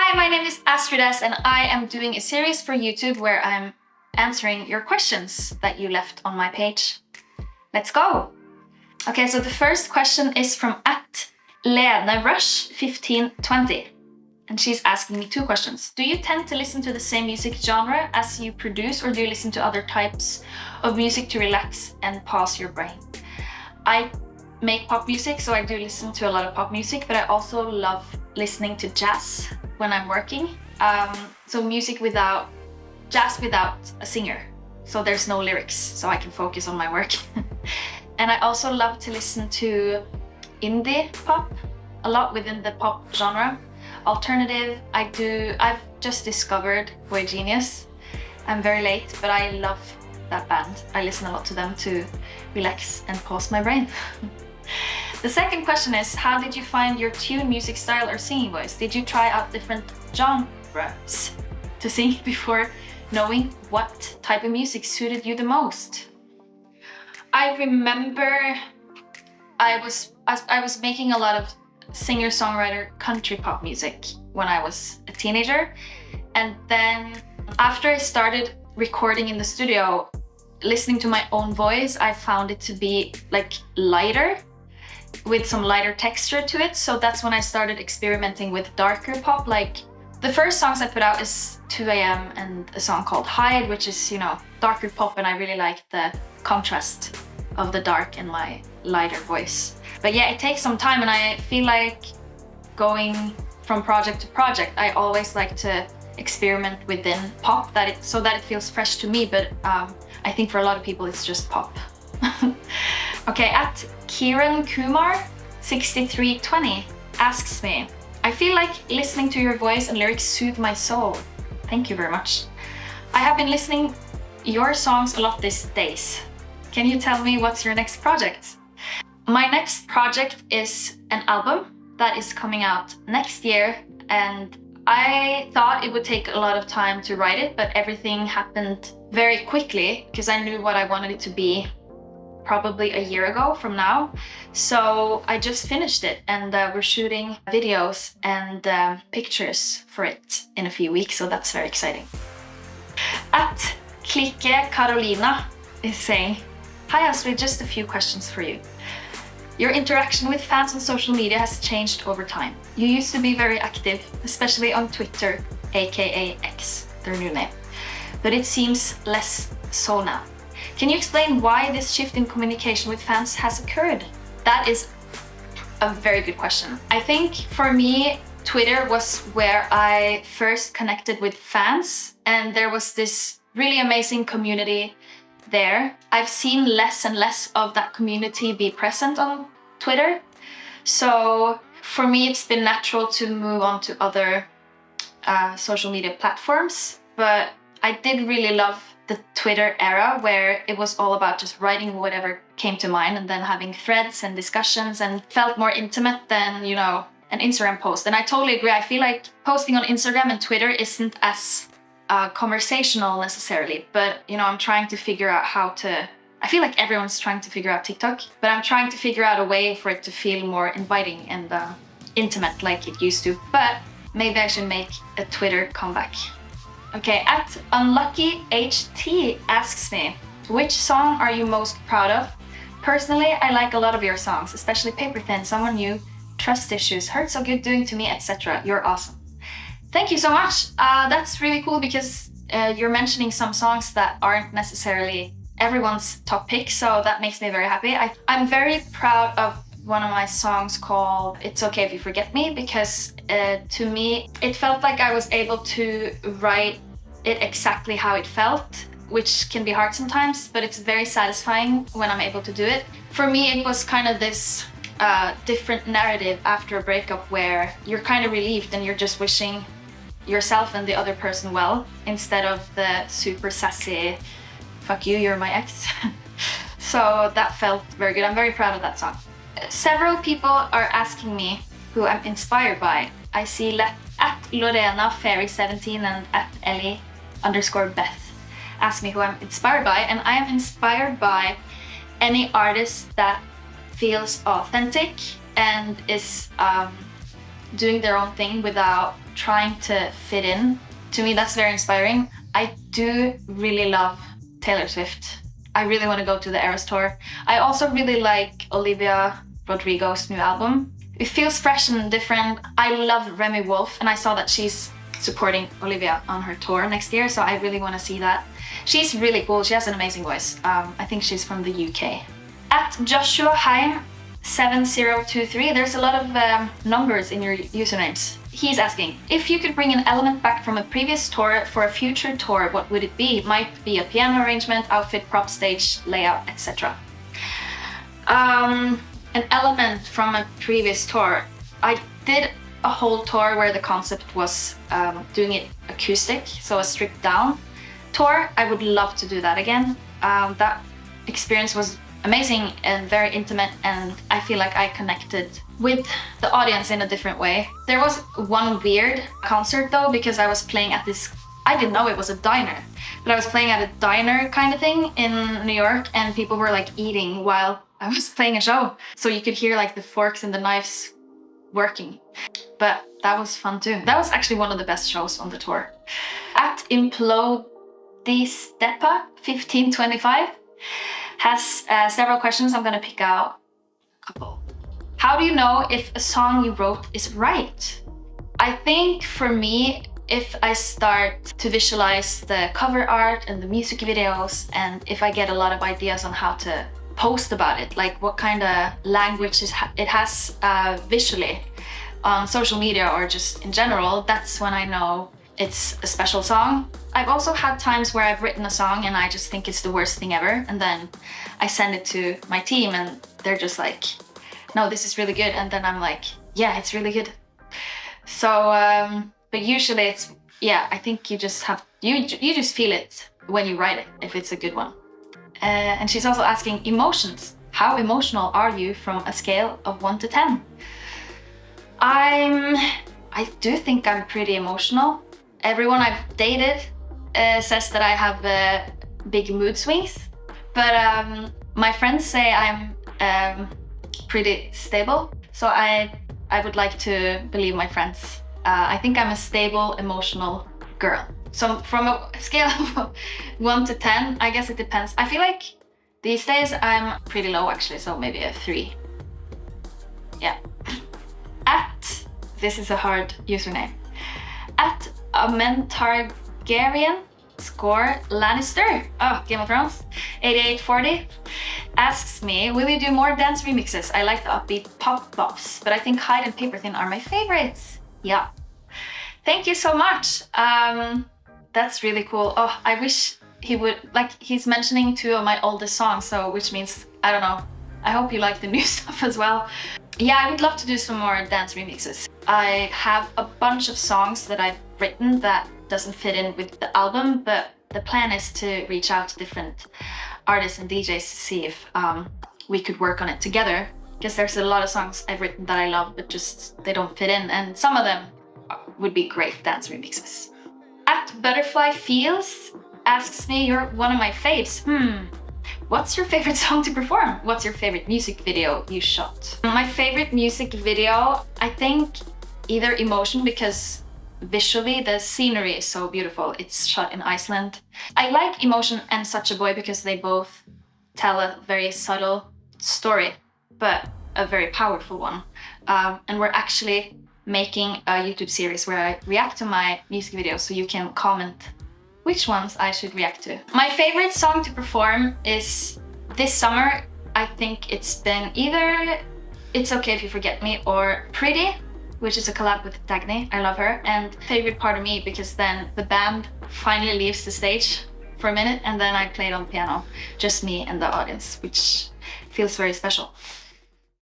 Hi, my name is Astrid and I am doing a series for YouTube where I'm answering your questions that you left on my page. Let's go! Okay, so the first question is from @LeneRush1520. And she's asking me two questions. Do you tend to listen to the same music genre as you produce, or do you listen to other types of music to relax and pause your brain? I make pop music, so I do listen to a lot of pop music, but I also love listening to jazz when I'm working. So jazz without a singer. So there's no lyrics, so I can focus on my work. And I also love to listen to indie pop, a lot within the pop genre. Alternative, I've just discovered Boy Genius. I'm very late, but I love that band. I listen a lot to them to relax and pause my brain. The second question is, how did you find your tune, music style, or singing voice? Did you try out different genres to sing before knowing what type of music suited you the most? I remember I was making a lot of singer-songwriter country pop music when I was a teenager, and then after I started recording in the studio, listening to my own voice, I found it to be like lighter, with some lighter texture to it. So that's when I started experimenting with darker pop. Like the first songs I put out is 2 AM and a song called Hide, which is, you know, darker pop, and I really like the contrast of the dark and my lighter voice. But yeah, it takes some time, and I feel like going from project to project, I always like to experiment within pop so that it feels fresh to me, but I think for a lot of people it's just pop. Okay, @KieranKumar6320 asks me, I feel like listening to your voice and lyrics soothe my soul. Thank you very much. I have been listening your songs a lot these days. Can you tell me what's your next project? My next project is an album that is coming out next year, and I thought it would take a lot of time to write it, but everything happened very quickly because I knew what I wanted it to be probably a year ago from now. So I just finished it, and we're shooting videos and pictures for it in a few weeks, so that's very exciting. @KlickeCarolina is saying, hi Astrid, just a few questions for you. Your interaction with fans on social media has changed over time. You used to be very active, especially on Twitter, aka X, their new name. But it seems less so now. Can you explain why this shift in communication with fans has occurred? That is a very good question. I think for me, Twitter was where I first connected with fans, and there was this really amazing community there. I've seen less and less of that community be present on Twitter. So for me, it's been natural to move on to other social media platforms. But I did really love the Twitter era, where it was all about just writing whatever came to mind and then having threads and discussions, and felt more intimate than, you know, an Instagram post. And I totally agree. I feel like posting on Instagram and Twitter isn't as conversational necessarily, but you know, I'm trying to figure out how to, I feel like everyone's trying to figure out TikTok, but I'm trying to figure out a way for it to feel more inviting and intimate like it used to. But maybe I should make a Twitter comeback. Okay, @UnluckyHT asks me, which song are you most proud of? Personally, I like a lot of your songs, especially Paper Thin, Someone New, Trust Issues, Hurt So Good, Doing To Me, etc. You're awesome. Thank you so much. That's really cool, because you're mentioning some songs that aren't necessarily everyone's top pick, so that makes me very happy. I'm very proud of one of my songs called It's Okay If You Forget Me, because to me, it felt like I was able to write it exactly how it felt, which can be hard sometimes, but it's very satisfying when I'm able to do it. For me, it was kind of this different narrative after a breakup, where you're kind of relieved and you're just wishing yourself and the other person well, instead of the super sassy, fuck you, you're my ex. So that felt very good. I'm very proud of that song. Several people are asking me who I'm inspired by. I see @LorenaFairy17 and @Ellie_Beth ask me who I'm inspired by, and I am inspired by any artist that feels authentic and is doing their own thing without trying to fit in. To me, that's very inspiring. I do really love Taylor Swift. I really want to go to the Eras Tour. I also really like Olivia Rodrigo's new album. It feels fresh and different. I love Remy Wolf, and I saw that she's supporting Olivia on her tour next year, so I really want to see that. She's really cool. She has an amazing voice. I think she's from the UK. At Joshua Heim 7023, there's a lot of numbers in your usernames. He's asking, if you could bring an element back from a previous tour for a future tour, what would it be? Might be a piano arrangement, outfit, prop, stage, layout, etc. An element from a previous tour. I did a whole tour where the concept was doing it acoustic, so a stripped down tour. I would love to do that again. That experience was amazing and very intimate, and I feel like I connected with the audience in a different way. There was one weird concert though, because I was playing at this, I didn't know it was a diner, but I was playing at a diner kind of thing in New York, and people were like eating while I was playing a show. So you could hear like the forks and the knives working. But that was fun too. That was actually one of the best shows on the tour. At Implodistepa 1525 has several questions. I'm gonna pick out a couple. How do you know if a song you wrote is right? I think for me, if I start to visualize the cover art and the music videos, and if I get a lot of ideas on how to post about it, like what kind of language it has visually on social media or just in general, that's when I know it's a special song. I've also had times where I've written a song and I just think it's the worst thing ever, and then I send it to my team and they're just like, no, this is really good, and then I'm like, yeah, it's really good. So but usually it's, yeah, I think you just have, you just feel it when you write it, if it's a good one. And she's also asking emotions. How emotional are you from a scale of 1 to 10? I do think I'm pretty emotional. Everyone I've dated says that I have big mood swings, but my friends say I'm pretty stable. So I would like to believe my friends. I think I'm a stable, emotional girl. So from a scale of 1 to 10, I guess it depends. I feel like these days I'm pretty low actually, so maybe a 3. Yeah. This is a hard username. At Amentargaryen score Lannister, oh, Game of Thrones, 8840, asks me, will you do more dance remixes? I like the upbeat pop bops, but I think Hyde and Paper Thin are my favorites. Yeah. Thank you so much. That's really cool. Oh, I wish he would, like, he's mentioning 2 of my oldest songs, so which means, I don't know, I hope you like the new stuff as well. Yeah, I would love to do some more dance remixes. I have a bunch of songs that I've written that doesn't fit in with the album, but the plan is to reach out to different artists and DJs to see if we could work on it together, because there's a lot of songs I've written that I love, but just they don't fit in, and some of them would be great dance remixes. At Butterfly Feels asks me, you're one of my faves. What's your favorite song to perform? What's your favorite music video you shot? My favorite music video, I think either Emotion, because visually the scenery is so beautiful. It's shot in Iceland. I like Emotion and Such a Boy because they both tell a very subtle story, but a very powerful one. And we're actually making a YouTube series where I react to my music videos, so you can comment which ones I should react to. My favorite song to perform is this summer. I think it's been either It's Okay If You Forget Me or Pretty, which is a collab with Dagny. I love her. And favorite part of me, because then the band finally leaves the stage for a minute and then I played on piano, just me and the audience, which feels very special.